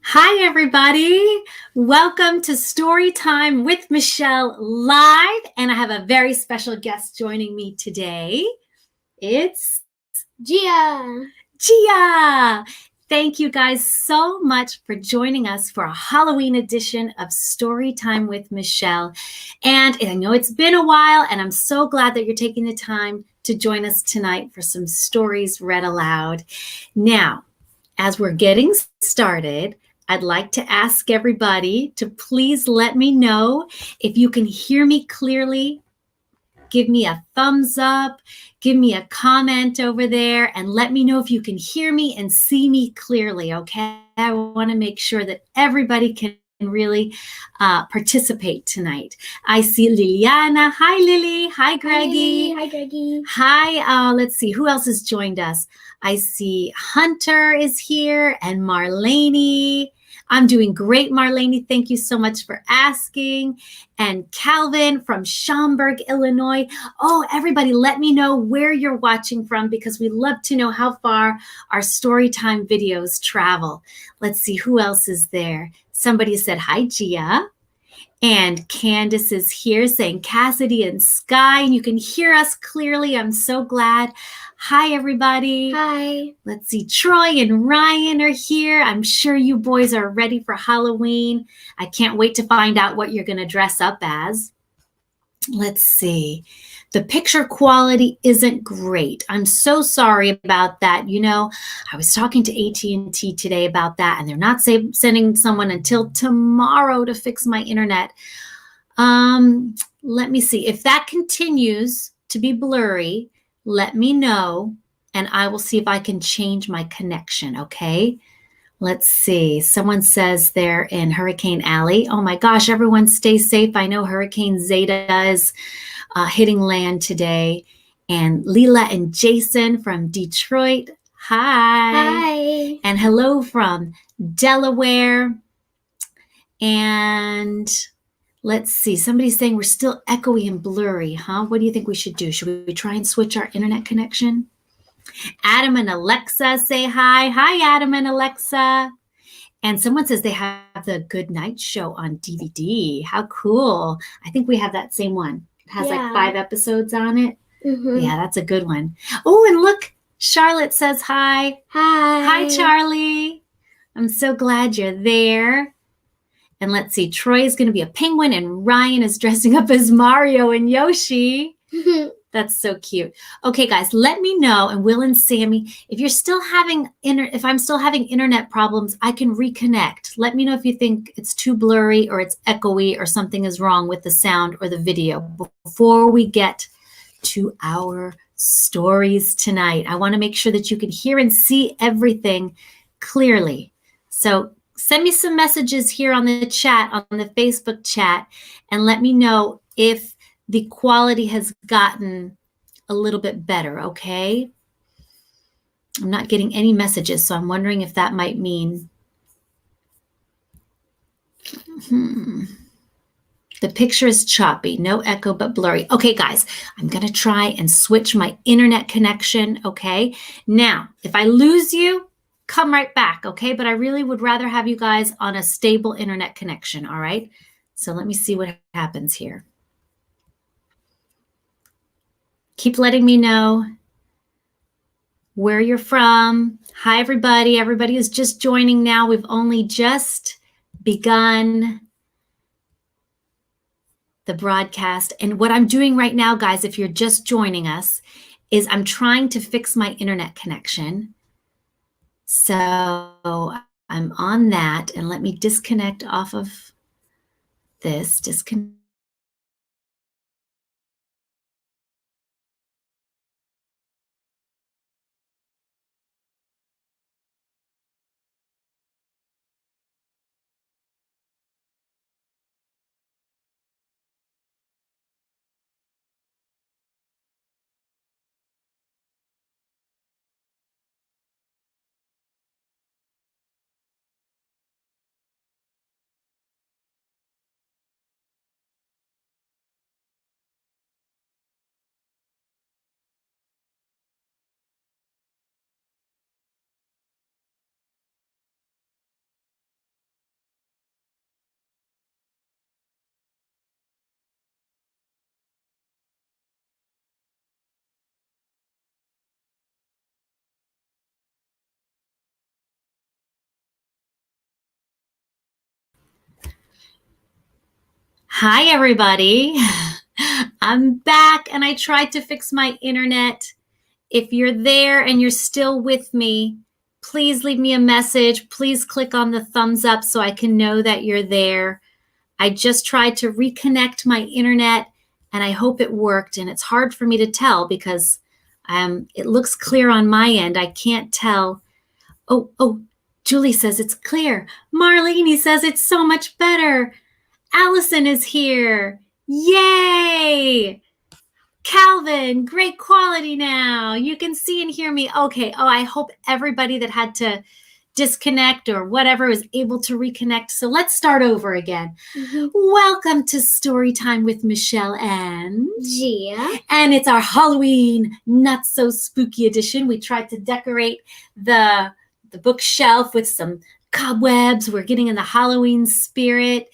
Hi, everybody. Welcome to Storytime with Michele live. And I have a very special guest joining me today. It's Gia. Gia. Thank you guys so much for joining us for a Halloween edition of Storytime with Michele. And I know it's been a while, and I'm so glad that you're taking the time to join us tonight for some stories read aloud. Now, as we're getting started, I'd like to ask everybody to please let me know if you can hear me clearly. Give me a thumbs up, give me a comment over there, and let me know if you can hear me and see me clearly, okay? I want to make sure that everybody can really participate tonight. I see Liliana. Hi, Lily. Hi, Greggy. Hi, Greggy. Hi, let's see, who else has joined us? I see Hunter is here and Marlene. I'm doing great, Marlene. Thank you so much for asking. And Calvin from Schaumburg, Illinois. Oh, everybody, let me know where you're watching from because we love to know how far our Storytime videos travel. Let's see who else is there. Somebody said, hi, Gia. And Candace is here saying Cassidy and Sky, and you can hear us clearly. I'm so glad. Hi, everybody. Hi. Let's see, Troy and Ryan are here. I'm sure you boys are ready for Halloween. I can't wait to find out what you're going to dress up as. Let's see. The picture quality isn't great. I'm so sorry about that. You know, I was talking to AT&T today about that, and they're not sending someone until tomorrow to fix my internet. Let me see. If that continues to be blurry, let me know, and I will see if I can change my connection, okay? Let's see. Someone says they're in Hurricane Alley. Oh my gosh, everyone stay safe. I know Hurricane Zeta is hitting land today. And Leela and Jason from Detroit. Hi. Hi. And hello from Delaware. And let's see. Somebody's saying we're still echoey and blurry, huh? What do you think we should do? Should we try and switch our internet connection? Adam and Alexa say hi. Hi, Adam and Alexa. And someone says they have the Good Night Show on DVD. How cool. I think we have that same one. It has like 5 episodes on it. Mm-hmm. Yeah, that's a good one. Oh, and look, Charlotte says hi. Hi. Hi, Charlie. I'm so glad you're there. And let's see, Troy is going to be a penguin and Ryan is dressing up as Mario and Yoshi. That's so cute. Okay, guys, let me know, and Will and Sammy, if you're still having if I'm still having internet problems, I can reconnect. Let me know if you think it's too blurry or it's echoey or something is wrong with the sound or the video before we get to our stories tonight. I want to make sure that you can hear and see everything clearly. So send me some messages here on the chat, on the Facebook chat, and let me know if the quality has gotten a little bit better, okay? I'm not getting any messages, so I'm wondering if that might mean the picture is choppy, no echo but blurry. Okay, guys, I'm going to try and switch my internet connection, okay? Now, if I lose you, come right back, okay? But I really would rather have you guys on a stable internet connection, all right? So let me see what happens here. Keep letting me know where you're from. Hi, everybody. Everybody is just joining now. We've only just begun the broadcast. And what I'm doing right now, guys, if you're just joining us, is I'm trying to fix my internet connection. So I'm on that, and let me disconnect off of this. Disconnect. Hi, everybody. I'm back and I tried to fix my internet. If you're there and you're still with me, please leave me a message. Please click on the thumbs up so I can know that you're there. I just tried to reconnect my internet and I hope it worked. And it's hard for me to tell because it looks clear on my end. I can't tell. Oh, Julie says it's clear. Marlene says it's so much better. Allison is here. Yay! Calvin, great quality now. You can see and hear me. Okay. Oh, I hope everybody that had to disconnect or whatever was able to reconnect. So let's start over again. Welcome to Storytime with Michele and Gia. And it's our Halloween not so spooky edition. We tried to decorate the bookshelf with some cobwebs. We're getting in the Halloween spirit.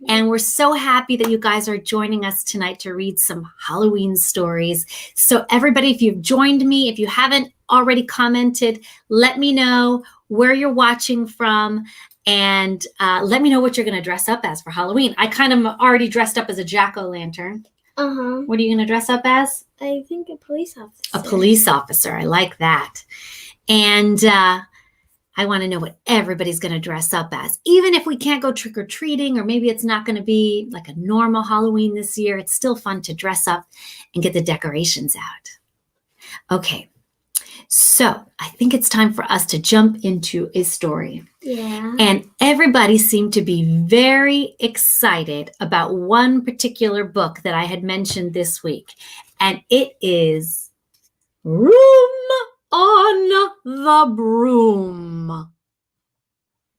And we're so happy that you guys are joining us tonight to read some Halloween stories. So everybody, if you've joined me, if you haven't already commented, let me know where you're watching from and let me know what you're going to dress up as for Halloween. I kind of already dressed up as a jack-o'-lantern. What are you going to dress up as? I think a police officer. A police officer. I like that. And I want to know what everybody's going to dress up as. Even if we can't go trick-or-treating, or maybe it's not going to be like a normal Halloween this year, it's still fun to dress up and get the decorations out. Okay, so I think it's time for us to jump into a story. Yeah. And everybody seemed to be very excited about one particular book that I had mentioned this week. And it is Room on the Broom.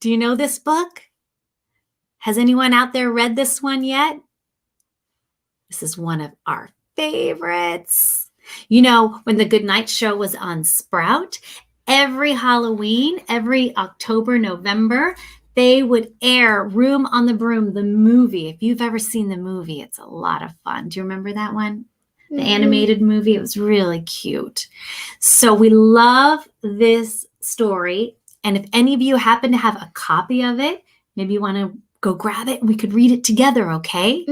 Do you know this book? Has anyone out there read this one yet? This is one of our favorites. You know, when the Goodnight Show was on Sprout, every Halloween, every October, November, they would air Room on the Broom, the movie. If you've ever seen the movie, it's a lot of fun. Do you remember that one? The animated movie. It was really cute. So we love this story. And if any of you happen to have a copy of it, maybe you want to go grab it and we could read it together, okay?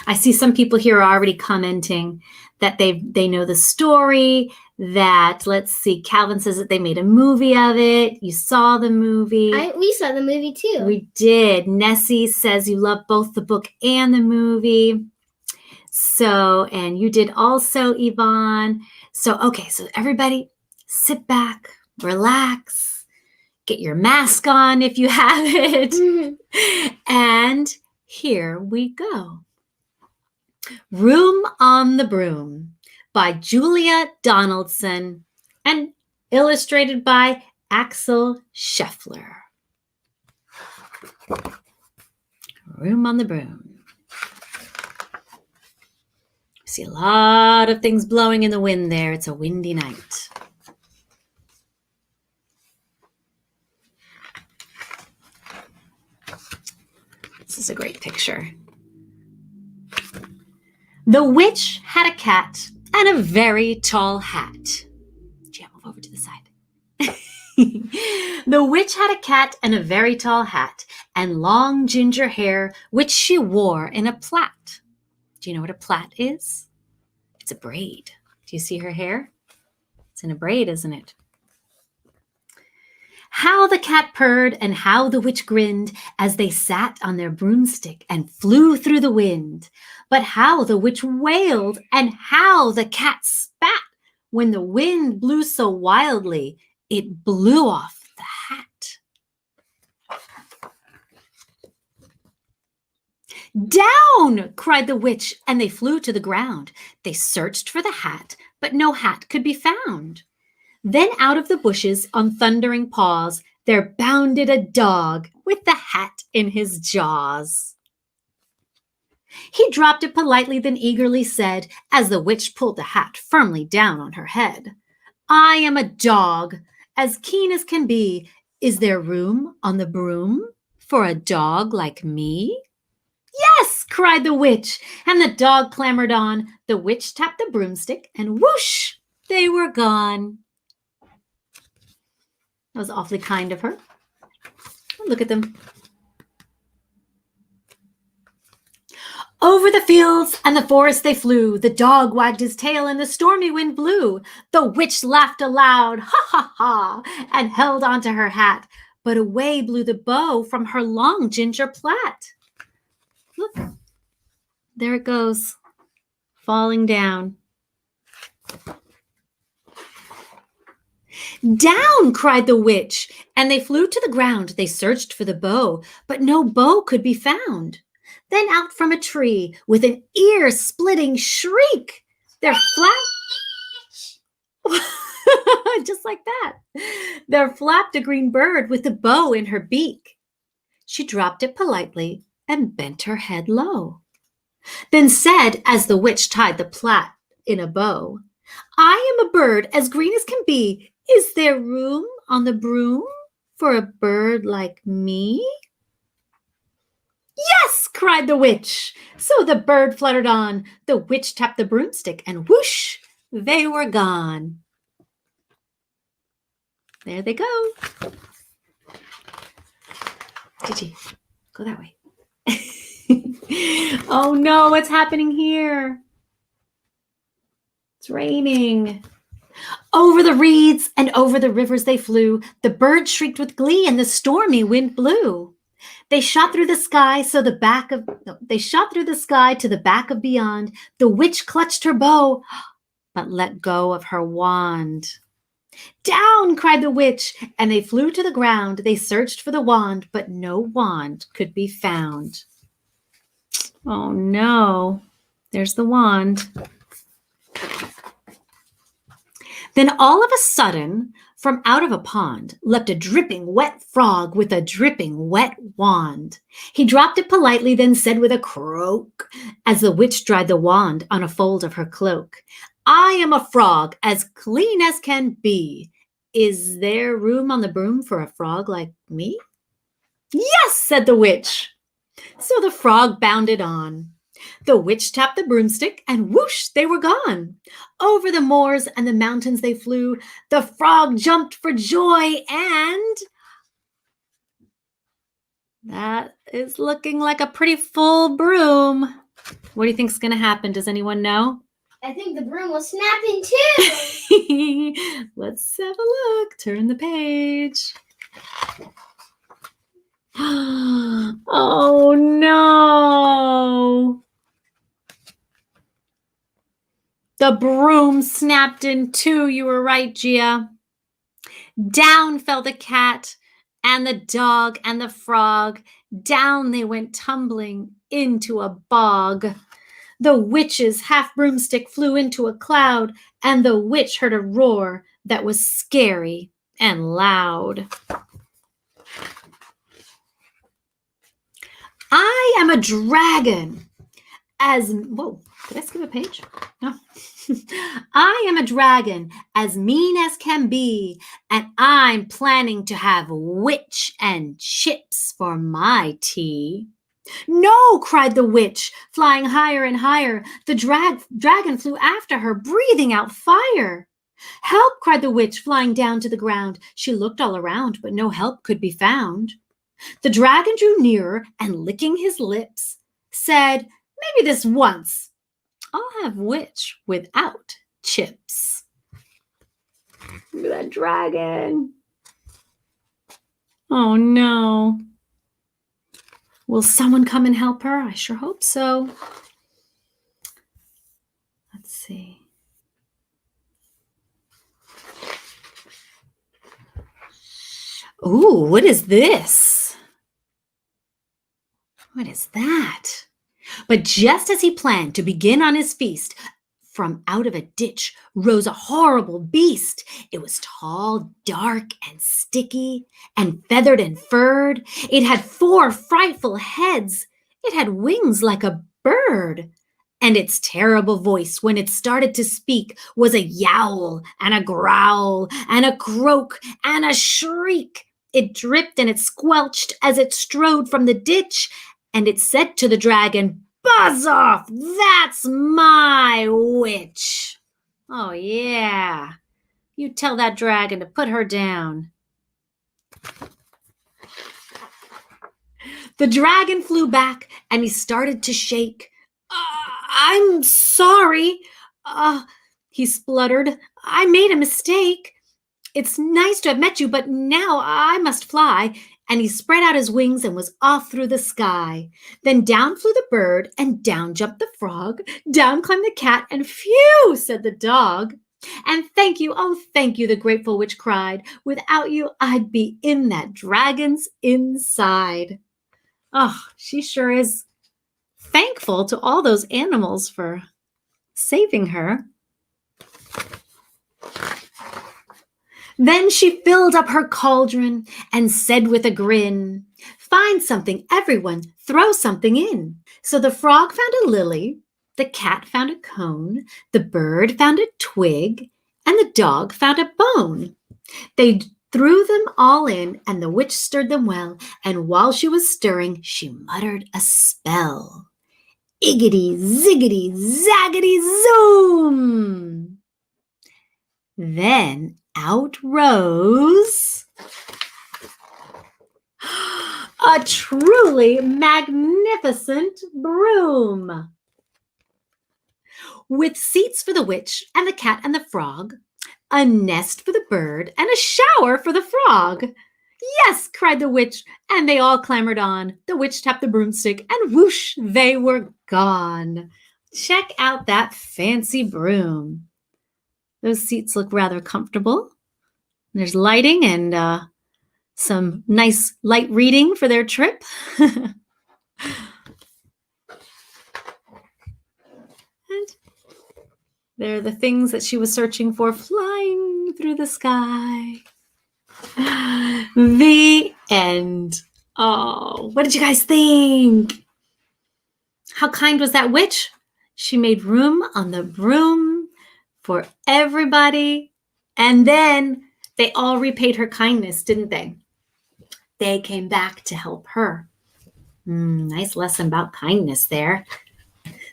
I see some people here are already commenting that they know the story, that, let's see, Calvin says that they made a movie of it. You saw the movie. We saw the movie too. We did. Nessie says you love both the book and the movie. So, and you did also, Yvonne. So, okay, so everybody sit back, relax, get your mask on if you have it. And here we go. Room on the Broom by Julia Donaldson and illustrated by Axel Scheffler. Room on the Broom. See a lot of things blowing in the wind there. It's a windy night. This is a great picture. The witch had a cat and a very tall hat. Jam over to the side. The witch had a cat and a very tall hat and long ginger hair, which she wore in a plait. Do you know what a plait is? It's a braid. Do you see her hair? It's in a braid, isn't it? How the cat purred and how the witch grinned as they sat on their broomstick and flew through the wind. But how the witch wailed and how the cat spat when the wind blew so wildly it blew off the hat. Down! Cried the witch, and they flew to the ground. They searched for the hat, but no hat could be found. Then out of the bushes on thundering paws, there bounded a dog with the hat in his jaws. He dropped it politely, then eagerly said, as the witch pulled the hat firmly down on her head, I am a dog, as keen as can be. Is there room on the broom for a dog like me? Yes, cried the witch, and the dog clambered on. The witch tapped the broomstick, and whoosh, they were gone. That was awfully kind of her. Look at them. Over the fields and the forest they flew. The dog wagged his tail and the stormy wind blew. The witch laughed aloud, ha ha ha, and held onto her hat. But away blew the bow from her long ginger plait. Look, there it goes, falling down. Down, cried the witch, and they flew to the ground. They searched for the bow, but no bow could be found. Then out from a tree, with an ear-splitting shriek, there flapped, just like that, there flapped a green bird with a bow in her beak. She dropped it politely and bent her head low. Then said, as the witch tied the plait in a bow, I am a bird as green as can be. Is there room on the broom for a bird like me? Yes, cried the witch. So the bird fluttered on. The witch tapped the broomstick and whoosh, they were gone. There they go. Gigi, go that way. Oh no, what's happening here? It's raining. Over the reeds and over the rivers they flew. The birds shrieked with glee and the stormy wind blew. They shot through the sky to the back of beyond. The witch clutched her bow, but let go of her wand. Down, cried the witch, and they flew to the ground. They searched for the wand, but no wand could be found. Oh no, there's the wand. Then all of a sudden, from out of a pond, leapt a dripping wet frog with a dripping wet wand. He dropped it politely, then said with a croak, as the witch dried the wand on a fold of her cloak, I am a frog as clean as can be. Is there room on the broom for a frog like me? Yes, said the witch. So the frog bounded on. The witch tapped the broomstick and whoosh, they were gone. Over the moors and the mountains they flew. The frog jumped for joy and that is looking like a pretty full broom. What do you think's going to happen? Does anyone know? I think the broom will snap in two. Let's have a look. Turn the page. Oh no. The broom snapped in two. You were right, Gia. Down fell the cat and the dog and the frog. Down they went tumbling into a bog. The witch's half broomstick flew into a cloud, and the witch heard a roar that was scary and loud. I am a dragon. Whoa, did I skip a page? No. I am a dragon as mean as can be, and I'm planning to have witch and chips for my tea. No, cried the witch, flying higher and higher. The dragon flew after her, breathing out fire. Help, cried the witch, flying down to the ground. She looked all around, but no help could be found. The dragon drew nearer and, licking his lips, said, maybe this once I'll have witch without chips. Look at that dragon. Oh no. Will someone come and help her? I sure hope so. Let's see. Ooh, what is this? What is that? But just as he planned to begin on his feast, from out of a ditch rose a horrible beast. It was tall, dark, and sticky, and feathered and furred. It had 4 frightful heads. It had wings like a bird. And its terrible voice, when it started to speak, was a yowl and a growl and a croak and a shriek. It dripped and it squelched as it strode from the ditch, and it said to the dragon, buzz off, that's my witch. Oh, yeah. You tell that dragon to put her down. The dragon flew back and he started to shake. I'm sorry. He spluttered. I made a mistake. It's nice to have met you, but now I must fly. And he spread out his wings and was off through the sky. Then down flew the bird, and down jumped the frog. Down climbed the cat, and phew, said the dog. And thank you, oh, thank you, the grateful witch cried. Without you, I'd be in that dragon's inside. Oh, she sure is thankful to all those animals for saving her. Then she filled up her cauldron and said with a grin, find something, everyone, throw something in. So the frog found a lily, the cat found a cone, the bird found a twig, and the dog found a bone. They threw them all in, and the witch stirred them well, and while she was stirring, she muttered a spell. Iggity, ziggity, zaggity, zoom! Then out rose a truly magnificent broom with seats for the witch and the cat and the frog, a nest for the bird, and a shower for the frog. Yes, cried the witch, and they all clambered on. The witch tapped the broomstick, and whoosh, they were gone. Check out that fancy broom. Those seats look rather comfortable. There's lighting and some nice light reading for their trip. And they're the things that she was searching for flying through the sky. The end. Oh, what did you guys think? How kind was that witch? She made room on the broom for everybody. And then they all repaid her kindness, didn't they? They came back to help her. Nice lesson about kindness there.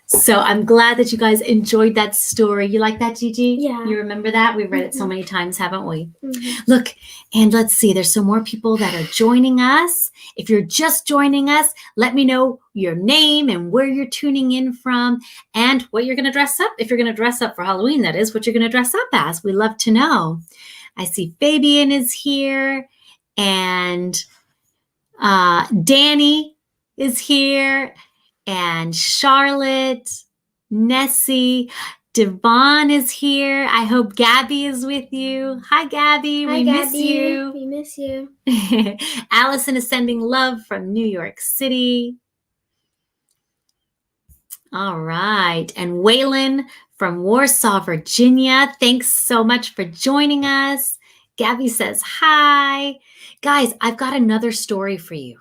So I'm glad that you guys enjoyed that story. You like that, Gigi? Yeah. You remember that? We've read it so many times, haven't we? Look, and let's see. There's some more people that are joining us. If you're just joining us, let me know your name and where you're tuning in from and what you're going to dress up. If you're going to dress up for Halloween, that is, what you're going to dress up as. We love to know. I see Fabian is here and Danny is here. And Charlotte, Nessie, Devon is here. I hope Gabby is with you. Hi, Gabby. Hi, we Gabby. miss you. We miss you. Allison is sending love from New York City. All right. And Waylon from Warsaw, Virginia. Thanks so much for joining us. Gabby says hi. Guys, I've got another story for you.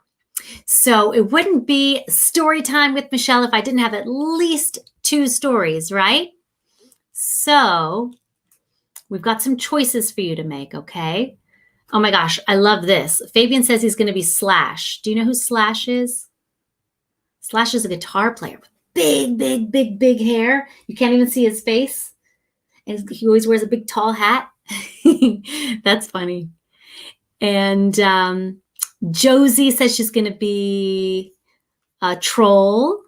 So it wouldn't be story time with Michele if I didn't have at least 2 stories, right? So we've got some choices for you to make, okay? Oh my gosh, I love this. Fabian says he's going to be Slash. Do you know who Slash is? Slash is a guitar player with big hair. You can't even see his face. And he always wears a big tall hat. That's funny. And Josie says she's going to be a troll.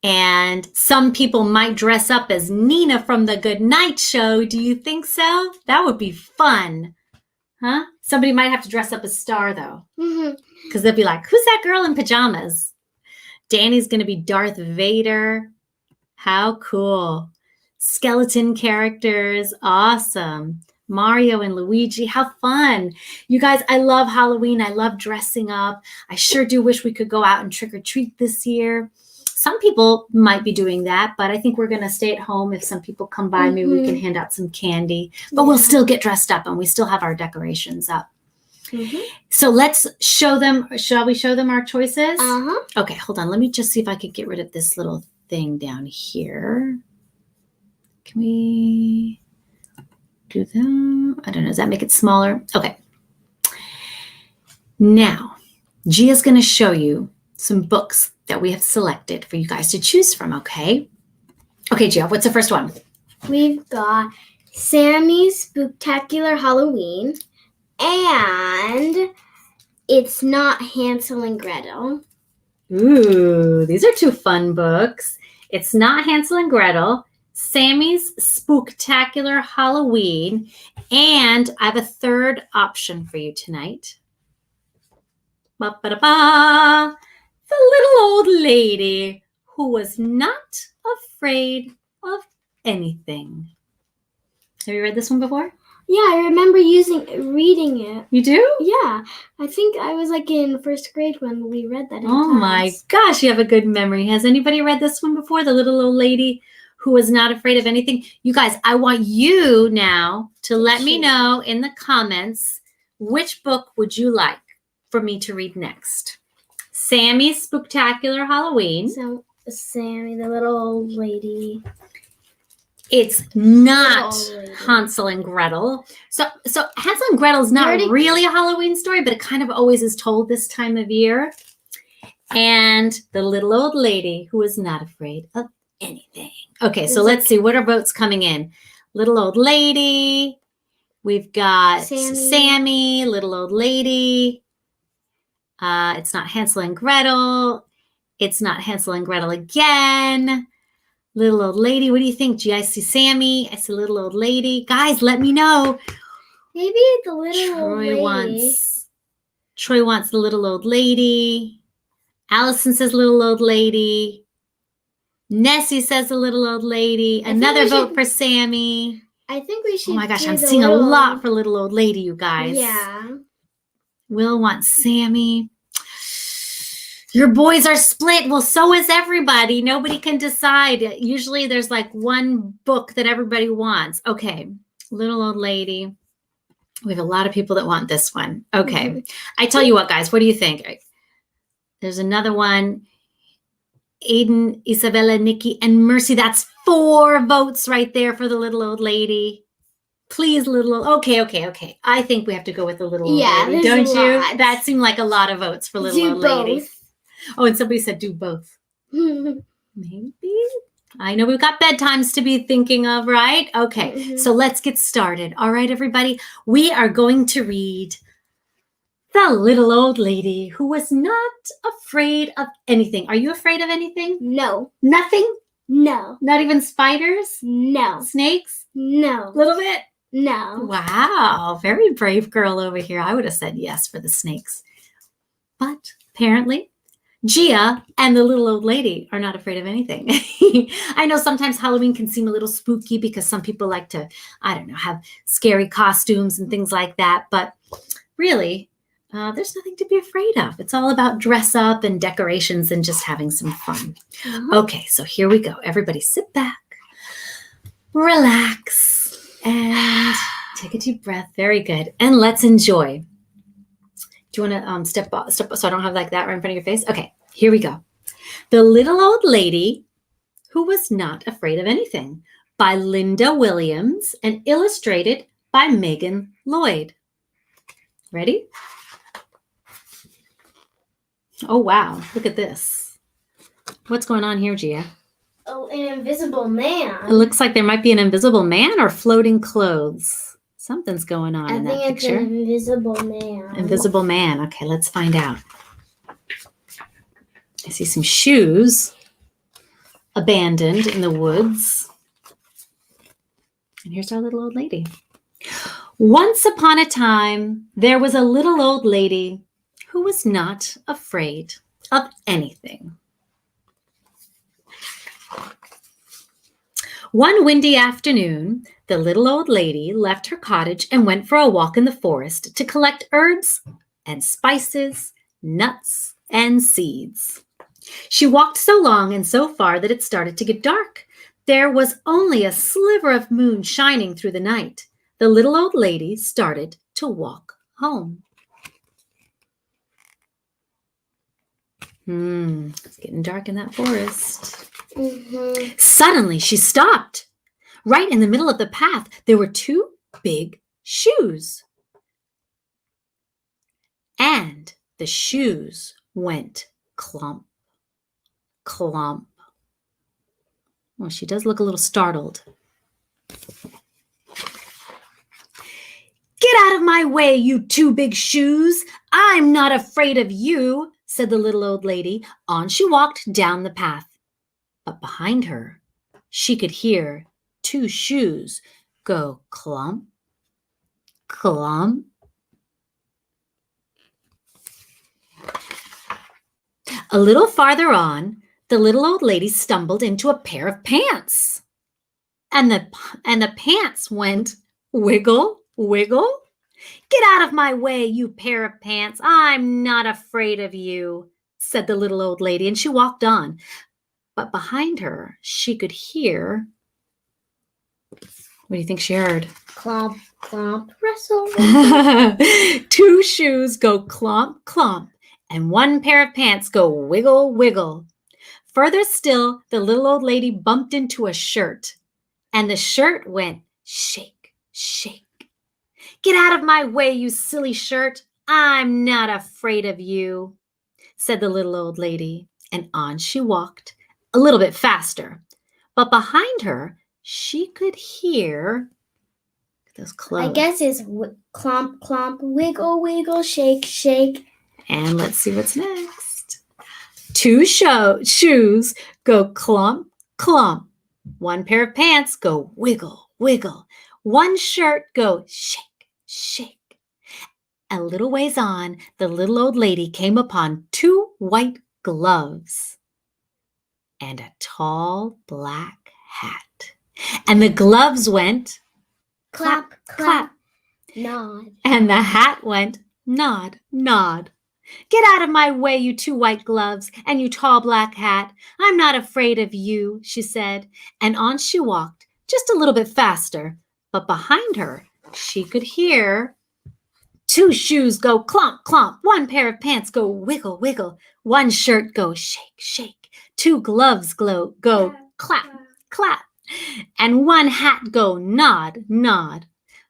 And some people might dress up as Nina from the Good Night Show. Do you think so? That would be fun. Huh? Somebody might have to dress up as Star, though. Because they'll be like, who's that girl in pajamas? Danny's going to be Darth Vader. How cool. Skeleton characters. Awesome. Mario and Luigi, how fun. You guys, I love Halloween. I love dressing up. I sure do wish we could go out and trick or treat this year. Some people might be doing that, but I think we're going to stay at home. If some people come by, maybe we can hand out some candy, but we'll still get dressed up and we still have our decorations up. So let's show them. Shall we show them our choices? Okay, hold on. Let me just see if I can get rid of this little thing down here. Can we do them? I don't know. Does that make it smaller? Okay. Now, Gia's going to show you some books that we have selected for you guys to choose from, okay? Okay, Gia, what's the first one? We've got Sammy's Spooktacular Halloween, and It's Not Hansel and Gretel. Ooh, these are 2 fun books. It's not Hansel and Gretel. Sammy's Spooktacular Halloween. And I have a third option for you tonight. Ba-ba-da-ba. The little old lady who was not afraid of anything. Have you read this one before? Yeah, I remember reading it. You do? Yeah, I think I was like in first grade when we read that in Oh my class. gosh, you have a good memory. Has anybody read this one before? The little old lady who was not afraid of anything. You guys, I want you now to let me know in the comments which book would you like for me to read next. Sammy's Spooktacular Halloween. So, Sammy, the little old lady. It's not Little old lady. Hansel and Gretel. So Hansel and Gretel is not really a Halloween story, but it kind of always is told this time of year. And the little old lady who is not afraid of anything. Okay, so let's see. What are votes coming in? Little old lady. We've got Sammy, little old lady. It's not Hansel and Gretel. It's not Hansel and Gretel again. Little old lady. What do you think? Gee, I see Sammy. I see little old lady. Guys, let me know. Maybe the little old lady. Troy wants the little old lady. Allison says little old lady. Nessie says the little old lady. Another vote for Sammy. I think we should. Oh my gosh, I'm seeing a lot for little old lady, you guys. Yeah. Will wants Sammy. Your boys are split. Well, so is everybody. Nobody can decide. Usually there's like one book that everybody wants. Okay, little old lady. We have a lot of people that want this one. Okay. I tell you what, guys, what do you think? There's another one. Aiden, Isabella, Nikki, and Mercy. That's 4 votes right there for the little old lady. Please, okay. I think we have to go with the little old lady, don't you? That seemed like a lot of votes for little old lady. Oh, and somebody said do both. Maybe. I know we've got bedtimes to be thinking of, right? Okay, so let's get started. All right, everybody. We are going to read The Little Old Lady Who Was Not Afraid of Anything. Are you afraid of anything? No. Nothing? No. Not even spiders? No. Snakes? No. A little bit? No. Wow, very brave girl over here. I would have said yes for the snakes. But apparently, Gia and the little old lady are not afraid of anything. I know sometimes Halloween can seem a little spooky because some people like to, I don't know, have scary costumes and things like that. But really, there's nothing to be afraid of. It's all about dress up and decorations and just having some fun. Okay, so here we go. Everybody sit back, relax, and take a deep breath. Very good. And let's enjoy. Do you want to step so I don't have like that right in front of your face? Okay, here we go. The Little Old Lady Who Was Not Afraid of Anything by Linda Williams and illustrated by Megan Lloyd. Ready? Oh, wow. Look at this. What's going on here, Gia? Oh, an invisible man. It looks like there might be an invisible man or floating clothes. Something's going on in that picture. I think it's an invisible man. Invisible man. Okay, let's find out. I see some shoes abandoned in the woods. And here's our little old lady. Once upon a time, there was a little old lady who was not afraid of anything. One windy afternoon, the little old lady left her cottage and went for a walk in the forest to collect herbs and spices, nuts and seeds. She walked so long and so far that it started to get dark. There was only a sliver of moon shining through the night. The little old lady started to walk home. It's getting dark in that forest. Suddenly, she stopped. Right in the middle of the path, there were 2 big shoes. And the shoes went clump, clump. Well, she does look a little startled. Get out of my way, you 2 big shoes. I'm not afraid of you, said the little old lady. On she walked down the path. But behind her, she could hear 2 shoes go clump, clump. A little farther on, the little old lady stumbled into a pair of pants. And the pants went wiggle, wiggle. Get out of my way, you pair of pants. I'm not afraid of you, said the little old lady, and she walked on. But behind her, she could hear. What do you think she heard? Clomp, clomp, rustle. 2 shoes go clomp, clomp, and 1 pair of pants go wiggle, wiggle. Further still, the little old lady bumped into a shirt, and the shirt went shake, shake. Get out of my way, you silly shirt. I'm not afraid of you, said the little old lady, and on she walked, a little bit faster. But behind her, she could hear those clothes. I guess it's clomp, clomp, wiggle, wiggle, shake, shake. And let's see what's next. 2 shoes go clump, clump. 1 pair of pants go wiggle, wiggle. 1 shirt go shake, shake. A little ways on, the little old lady came upon 2 white gloves and a tall black hat. And the gloves went Clap, clap, nod. And the hat went nod, nod. Get out of my way, you 2 white gloves and you tall black hat. I'm not afraid of you, she said. And on she walked, just a little bit faster. But behind her, she could hear 2 shoes go clomp, clomp. 1 pair of pants go wiggle, wiggle. 1 shirt go shake, shake. 2 gloves go clap, clap. And 1 hat go nod, nod.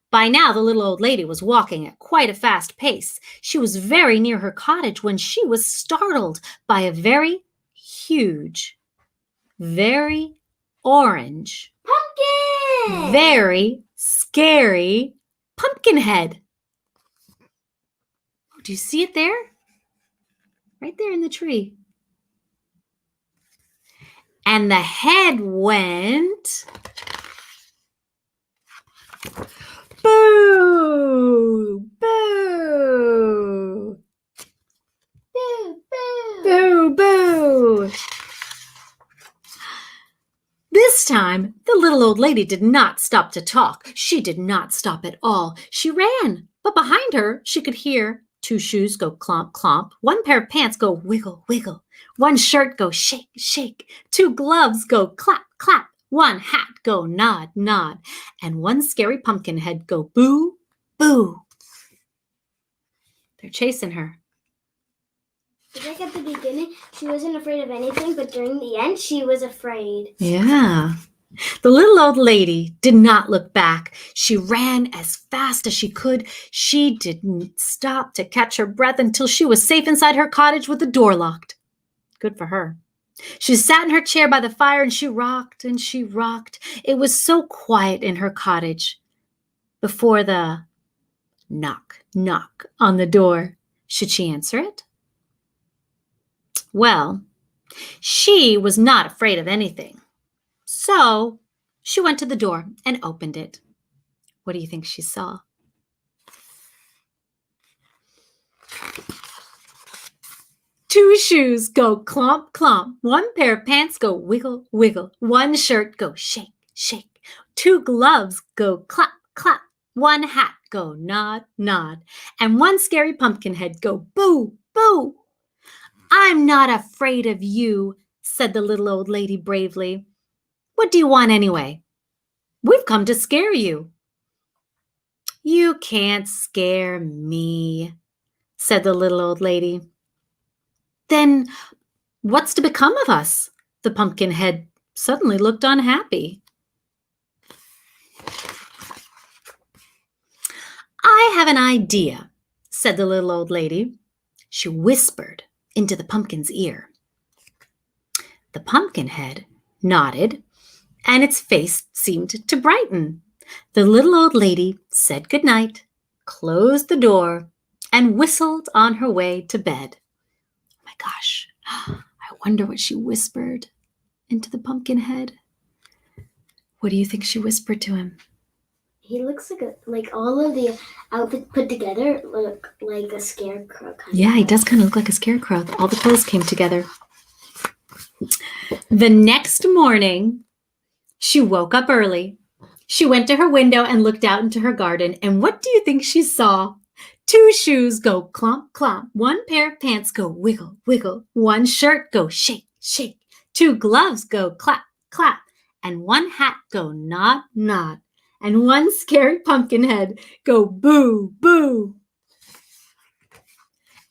By now, the little old lady was walking at quite a fast pace. She was very near her cottage when she was startled by a very huge, very orange, Pumpkin! very scary pumpkin head. Oh, do you see it there? Right there in the tree. And the head went boo, boo, Boo, boo. boo, boo. This time, the little old lady did not stop to talk. She did not stop at all. She ran, but behind her, she could hear 2 shoes go clomp, clomp. 1 pair of pants go wiggle, wiggle. 1 shirt go shake, shake. 2 gloves go clap, clap. 1 hat go nod, nod. And 1 scary pumpkin head go boo, boo. They're chasing her. Like at the beginning, she wasn't afraid of anything, but during the end, she was afraid. Yeah. The little old lady did not look back. She ran as fast as she could. She didn't stop to catch her breath until she was safe inside her cottage with the door locked. Good for her. She sat in her chair by the fire and she rocked and she rocked. It was so quiet in her cottage before the knock, knock on the door. Should she answer it? Well, she was not afraid of anything. So she went to the door and opened it. What do you think she saw? Two shoes go clomp, clomp. 1 pair of pants go wiggle, wiggle. 1 shirt go shake, shake. 2 gloves go clap, clap. 1 hat go nod, nod. And 1 scary pumpkin head go boo, boo. I'm not afraid of you, said the little old lady bravely. What do you want anyway? We've come to scare you. You can't scare me, said the little old lady. Then what's to become of us? The pumpkin head suddenly looked unhappy. I have an idea, said the little old lady. She whispered into the pumpkin's ear. The pumpkin head nodded, and its face seemed to brighten. The little old lady said goodnight, closed the door, and whistled on her way to bed. Oh my gosh, I wonder what she whispered. into the pumpkin head. What do you think she whispered to him? He looks like all of the outfits put together look like a scarecrow kind Yeah, he does kind of look like a scarecrow. All the clothes came together. The next morning, she woke up early. She went to her window and looked out into her garden. And what do you think she saw? 2 shoes go clomp, clomp. 1 pair of pants go wiggle, wiggle. 1 shirt go shake, shake. 2 gloves go clap, clap. And 1 hat go nod, nod. And 1 scary pumpkin head go boo, boo.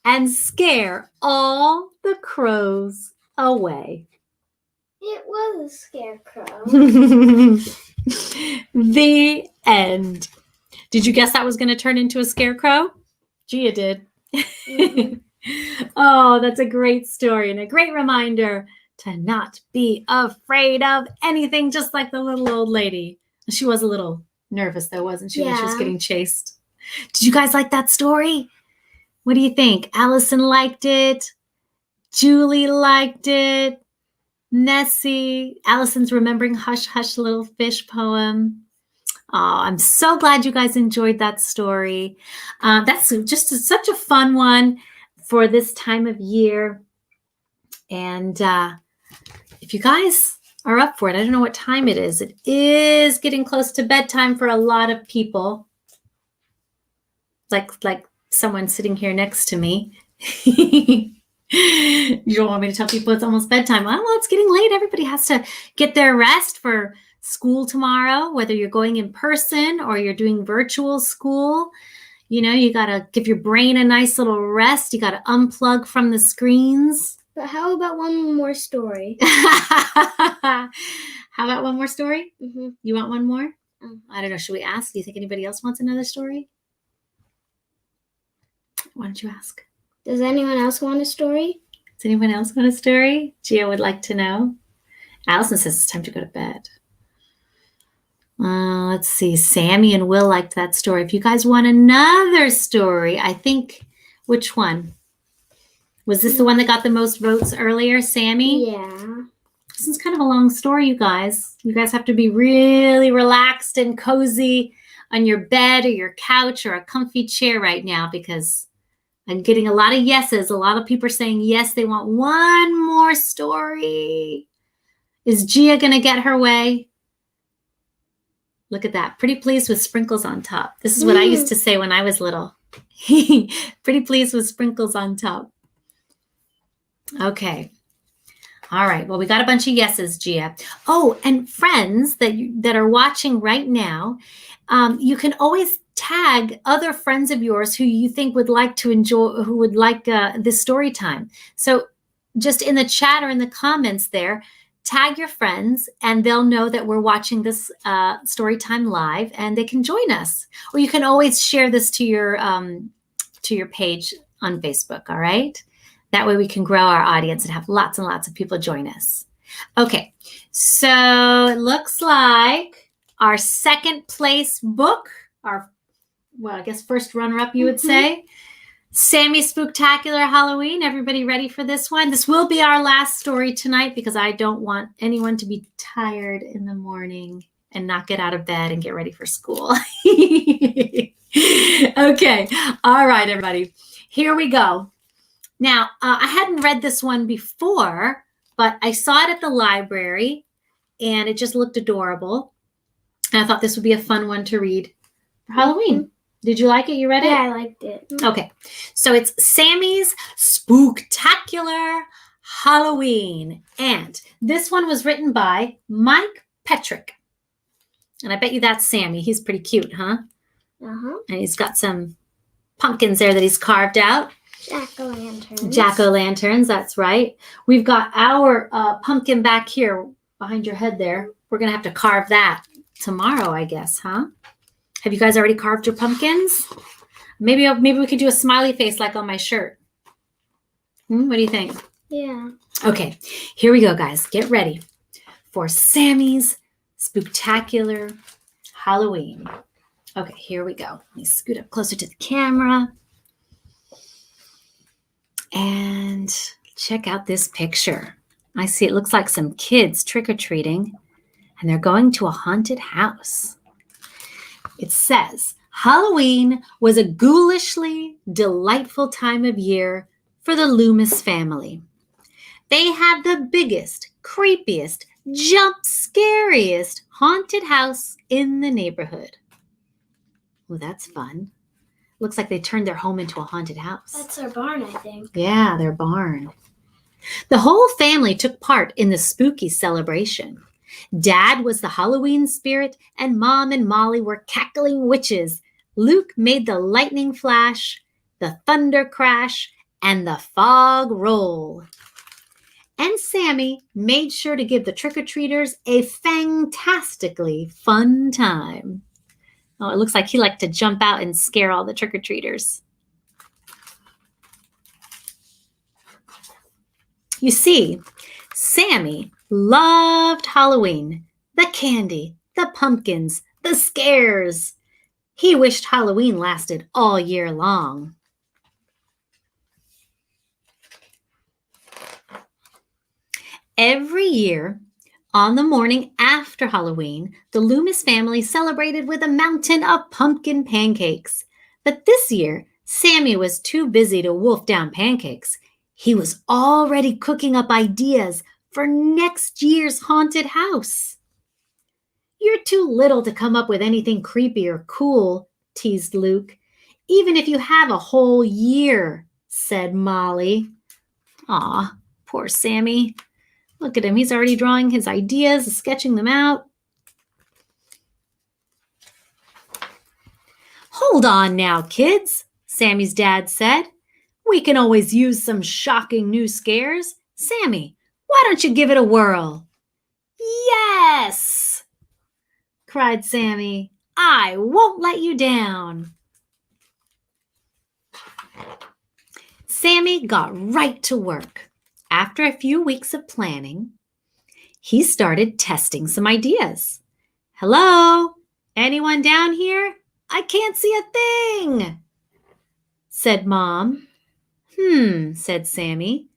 And scare all the crows away. It was a scarecrow. The end. Did you guess that was going to turn into a scarecrow? Gia did. Mhm. Oh, that's a great story and a great reminder to not be afraid of anything, just like the little old lady. She was a little nervous, though, wasn't she, when she was Yeah. getting chased? Did you guys like that story? What do you think? Allison liked it. Julie liked it. Nessie. Allison's remembering Hush Hush Little Fish poem. Oh, I'm so glad you guys enjoyed that story. That's just such a fun one for this time of year. And if you guys are up for it, I don't know what time it is. It is getting close to bedtime for a lot of people. Like someone sitting here next to me. You don't want me to tell people it's almost bedtime. Well, it's getting late. Everybody has to get their rest for school tomorrow, whether you're going in person or you're doing virtual school. You know, you got to give your brain a nice little rest. You got to unplug from the screens. But how about one more story? How about one more story? Mm-hmm. You want one more? I don't know. Should we ask? Do you think anybody else wants another story? Why don't you ask? Does anyone else want a story? Does anyone else want a story? Gia would like to know. Allison says it's time to go to bed. Let's see. Sammy and Will liked that story. If you guys want another story, I think, which one? Was this the one that got the most votes earlier, Sammy? Yeah. This is kind of a long story, you guys. You guys have to be really relaxed and cozy on your bed or your couch or a comfy chair right now, because I'm getting a lot of yeses. A lot of people are saying yes, they want one more story. Is Gia going to get her way? Look at that. Pretty pleased with sprinkles on top. This is what I used to say when I was little. Pretty pleased with sprinkles on top. Okay. All right. Well, we got a bunch of yeses, Gia. Oh, and friends that are watching right now, you can always tag other friends of yours who you think would like to enjoy, who would like this story time. So just in the chat or in the comments there, tag your friends and they'll know that we're watching this story time live and they can join us. Or you can always share this to your page on Facebook. All right. That way we can grow our audience and have lots and lots of people join us. Okay, so it looks like our second place book, I guess first runner-up, you would say, Sammy Spooktacular Halloween. Everybody ready for this one? This will be our last story tonight because I don't want anyone to be tired in the morning and not get out of bed and get ready for school. Okay, all right, everybody, here we go. Now, I hadn't read this one before, but I saw it at the library, and it just looked adorable. And I thought this would be a fun one to read for Halloween. Did you like it? You read it? Yeah, I liked it. Okay. So it's Sammy's Spooktacular Halloween. And this one was written by Mike Petrik. And I bet you that's Sammy. He's pretty cute, huh? Uh-huh. And he's got some pumpkins there that he's carved out. Jack-o'-lanterns. Jack-o'-lanterns, that's right. We've got our pumpkin back here behind your head there. We're going to have to carve that tomorrow, I guess, huh? Have you guys already carved your pumpkins? Maybe we could do a smiley face like on my shirt. What do you think? Yeah. Okay, here we go, guys. Get ready for Sammy's Spooktacular Halloween. Okay, here we go. Let me scoot up closer to the camera. And check out this picture. I see it looks like some kids trick-or-treating, and they're going to a haunted house. It says, Halloween was a ghoulishly delightful time of year for the Loomis family. They had the biggest, creepiest, jump-scariest haunted house in the neighborhood. Oh, that's fun. Looks like they turned their home into a haunted house. That's their barn, I think. Yeah, their barn. The whole family took part in the spooky celebration. Dad was the Halloween spirit, and Mom and Molly were cackling witches. Luke made the lightning flash, the thunder crash, and the fog roll. And Sammy made sure to give the trick-or-treaters a fantastically fun time. Oh, it looks like he liked to jump out and scare all the trick-or-treaters. You see, Sammy loved Halloween, the candy, the pumpkins, the scares. He wished Halloween lasted all year long. Every year, on the morning after Halloween, the Loomis family celebrated with a mountain of pumpkin pancakes. But this year, Sammy was too busy to wolf down pancakes. He was already cooking up ideas for next year's haunted house. You're too little to come up with anything creepy or cool, teased Luke. Even if you have a whole year, said Molly. Aw, poor Sammy. Look at him. He's already drawing his ideas, sketching them out. Hold on now, kids, Sammy's dad said. We can always use some shocking new scares. Sammy, why don't you give it a whirl? Yes, cried Sammy. I won't let you down. Sammy got right to work. After a few weeks of planning, he started testing some ideas. Hello? Anyone down here? I can't see a thing, said Mom. Said Sammy.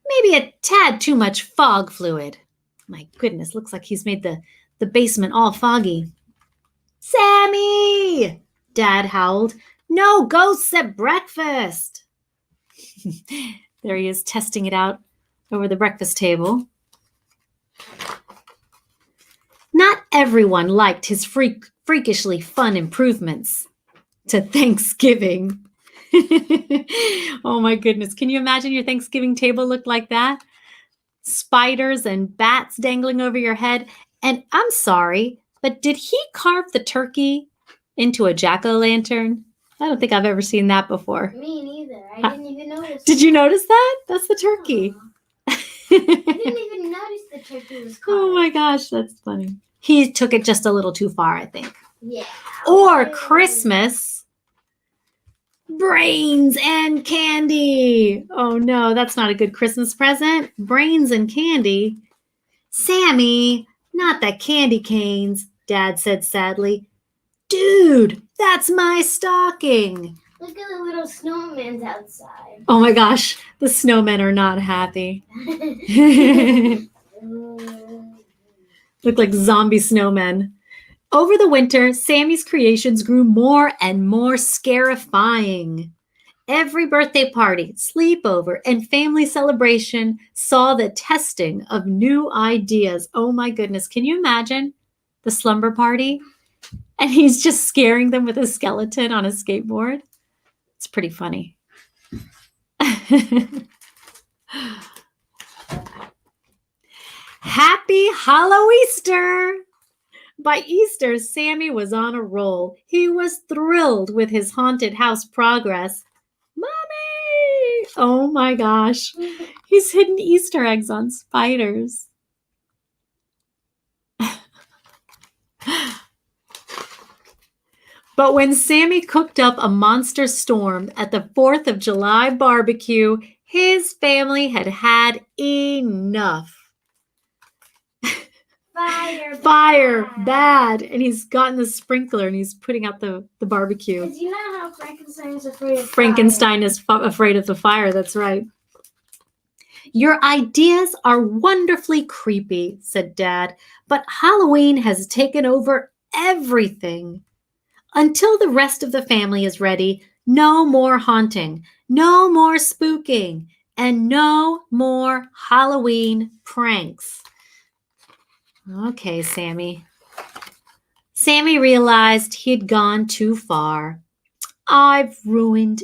Maybe a tad too much fog fluid. My goodness, looks like he's made the basement all foggy. Sammy! Dad howled. No ghosts at breakfast. There he is testing it out over the breakfast table. Not everyone liked his freakishly fun improvements to Thanksgiving. Oh my goodness. Can you imagine your Thanksgiving table looked like that? Spiders and bats dangling over your head. And I'm sorry, but did he carve the turkey into a jack-o'-lantern? I don't think I've ever seen that before. Me neither. I didn't even notice. Did you notice that? That's the turkey. I didn't even notice the turkey was carved. Oh my gosh, that's funny. He took it just a little too far, I think. Yeah. Or Christmas. Brains and candy. Oh no, that's not a good Christmas present. Brains and candy. Sammy, not the candy canes, Dad said sadly. Dude, that's my stocking. Look at the little snowman's outside. Oh my gosh, the snowmen are not happy. Look like zombie snowmen. Over the winter, Sammy's creations grew more and more scarifying. Every birthday party, sleepover, and family celebration saw the testing of new ideas. Oh my goodness, can you imagine the slumber party? And he's just scaring them with a skeleton on a skateboard. It's pretty funny. Happy Halloweester! By Easter, Sammy was on a roll. He was thrilled with his haunted house progress. Mommy! Oh my gosh. He's hidden Easter eggs on spiders. But when Sammy cooked up a monster storm at the 4th of July barbecue, his family had had enough. Fire, bad. And he's gotten the sprinkler and he's putting out the barbecue. Because you know how Frankenstein is afraid of Frankenstein is afraid of the fire, that's right. Your ideas are wonderfully creepy, said Dad, but Halloween has taken over everything. Until the rest of the family is ready, no more haunting, no more spooking, and no more Halloween pranks. Okay, Sammy. Sammy realized he'd gone too far. I've ruined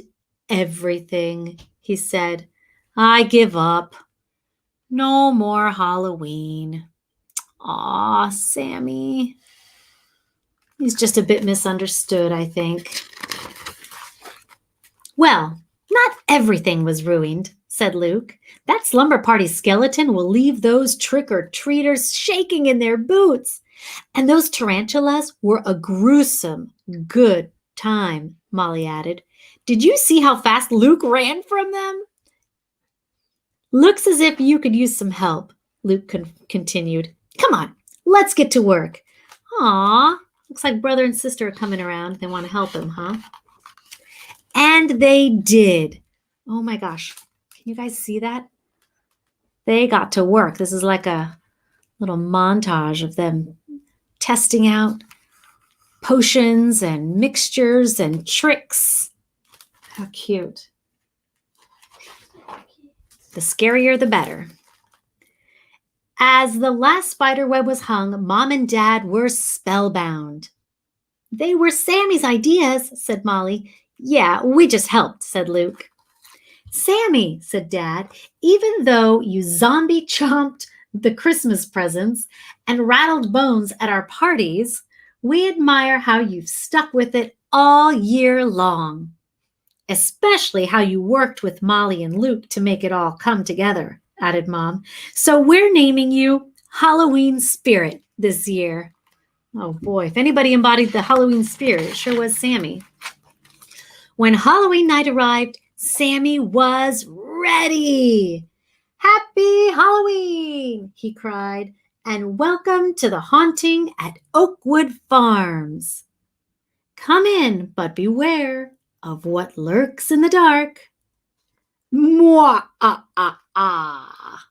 everything, he said. I give up. No more Halloween. Aw, Sammy. He's just a bit misunderstood, I think. Well, not everything was ruined, said Luke. That slumber party skeleton will leave those trick-or-treaters shaking in their boots. And those tarantulas were a gruesome, good time, Molly added. Did you see how fast Luke ran from them? Looks as if you could use some help, Luke continued. Come on, let's get to work. Aw, looks like brother and sister are coming around. They want to help him, huh? And they did. Oh my gosh. Can you guys see that? They got to work. This is like a little montage of them testing out potions and mixtures and tricks. How cute. The scarier, the better. As the last spider web was hung, Mom and Dad were spellbound. They were Sammy's ideas, said Molly. Yeah, we just helped, said Luke. Sammy, said Dad, even though you zombie chomped the Christmas presents and rattled bones at our parties, we admire how you've stuck with it all year long. Especially how you worked with Molly and Luke to make it all come together, added Mom. So we're naming you Halloween Spirit this year. Oh boy, if anybody embodied the Halloween spirit, it sure was Sammy. When Halloween night arrived, Sammy was ready. Happy Halloween, he cried, and welcome to the haunting at Oakwood Farms. Come in, but beware of what lurks in the dark. Mwah, ah, ah, ah.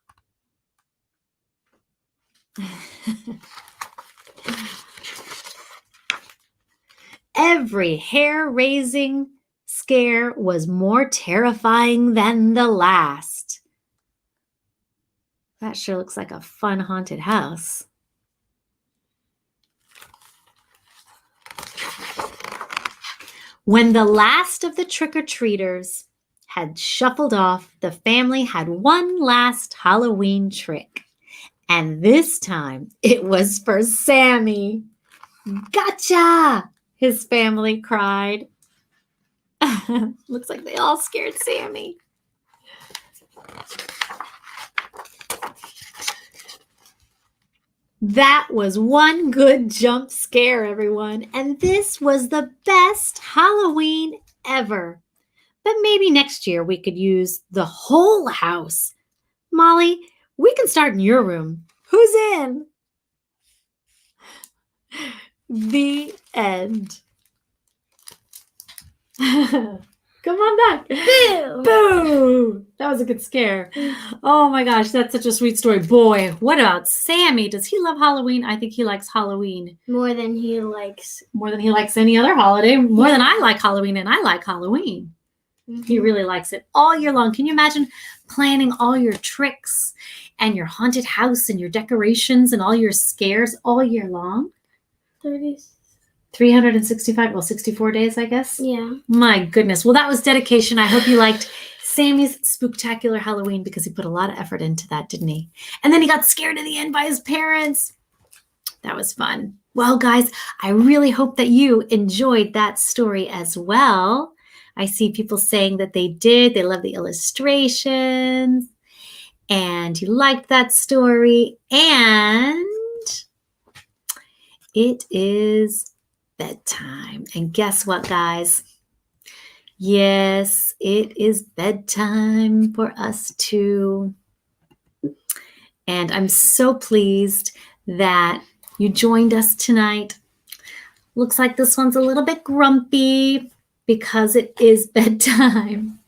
Every hair-raising scare was more terrifying than the last. That sure looks like a fun haunted house. When the last of the trick-or-treaters had shuffled off, the family had one last Halloween trick. And this time, it was for Sammy. Gotcha! His family cried. Looks like they all scared Sammy. That was one good jump scare, everyone. And this was the best Halloween ever. But maybe next year we could use the whole house. Molly, we can start in your room. Who's in? The end. Come on back. Boo! Boo! That was a good scare. Oh my gosh, that's such a sweet story. Boy, what about Sammy? Does he love Halloween? I think he likes Halloween. More than he likes any other holiday. More than I like Halloween, and I like Halloween. Mm-hmm. He really likes it all year long. Can you imagine planning all your tricks and your haunted house and your decorations and all your scares all year long? 365, 64 days, I guess. Yeah. My goodness. Well, that was dedication. I hope you liked Sammy's Spooktacular Halloween because he put a lot of effort into that, didn't he? And then he got scared in the end by his parents. That was fun. Well, guys, I really hope that you enjoyed that story as well. I see people saying that they did. They love the illustrations. And you liked that story. And it is bedtime. And guess what, guys? Yes, it is bedtime for us too. And I'm so pleased that you joined us tonight. Looks like this one's a little bit grumpy because it is bedtime.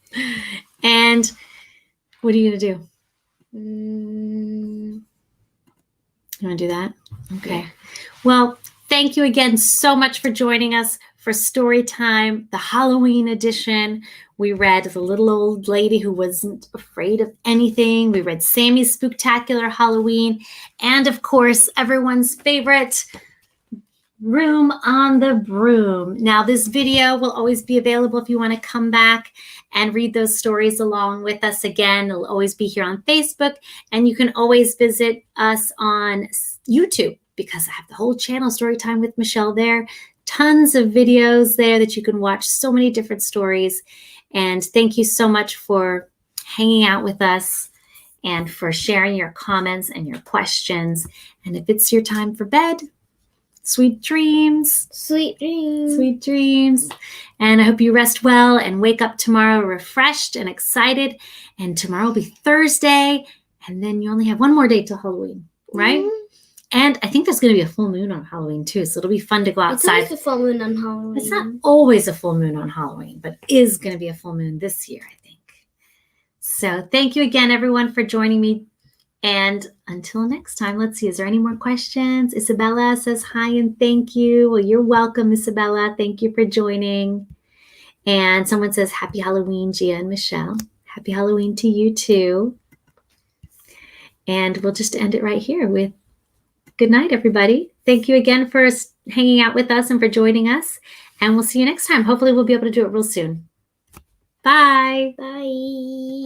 And what are you going to do? You want to do that? Okay. Well, thank you again so much for joining us for story time, the Halloween edition. We read The Little Old Lady Who Wasn't Afraid of Anything. We read Sammy's Spooktacular Halloween. And of course, everyone's favorite, Room on the Broom. Now, this video will always be available if you want to come back and read those stories along with us again. It'll always be here on Facebook, and you can always visit us on YouTube because I have the whole channel, Storytime with Michele, there. Tons of videos there that you can watch, so many different stories. And thank you so much for hanging out with us and for sharing your comments and your questions. And if it's your time for bed, sweet dreams. Sweet dreams. Sweet dreams. And I hope you rest well and wake up tomorrow refreshed and excited. And tomorrow will be Thursday. And then you only have one more day till Halloween, right? Mm-hmm. And I think there's going to be a full moon on Halloween too. So it'll be fun to go outside. It's always a full moon on Halloween. It's not always a full moon on Halloween, but it is going to be a full moon this year, I think. So thank you again, everyone, for joining me. And until next time, let's see, is there any more questions? Isabella says hi and thank you. Well, you're welcome, Isabella. Thank you for joining. And someone says, happy Halloween, Gia and Michele. Happy Halloween to you too. And we'll just end it right here with good night, everybody. Thank you again for hanging out with us and for joining us. And we'll see you next time. Hopefully we'll be able to do it real soon. Bye. Bye.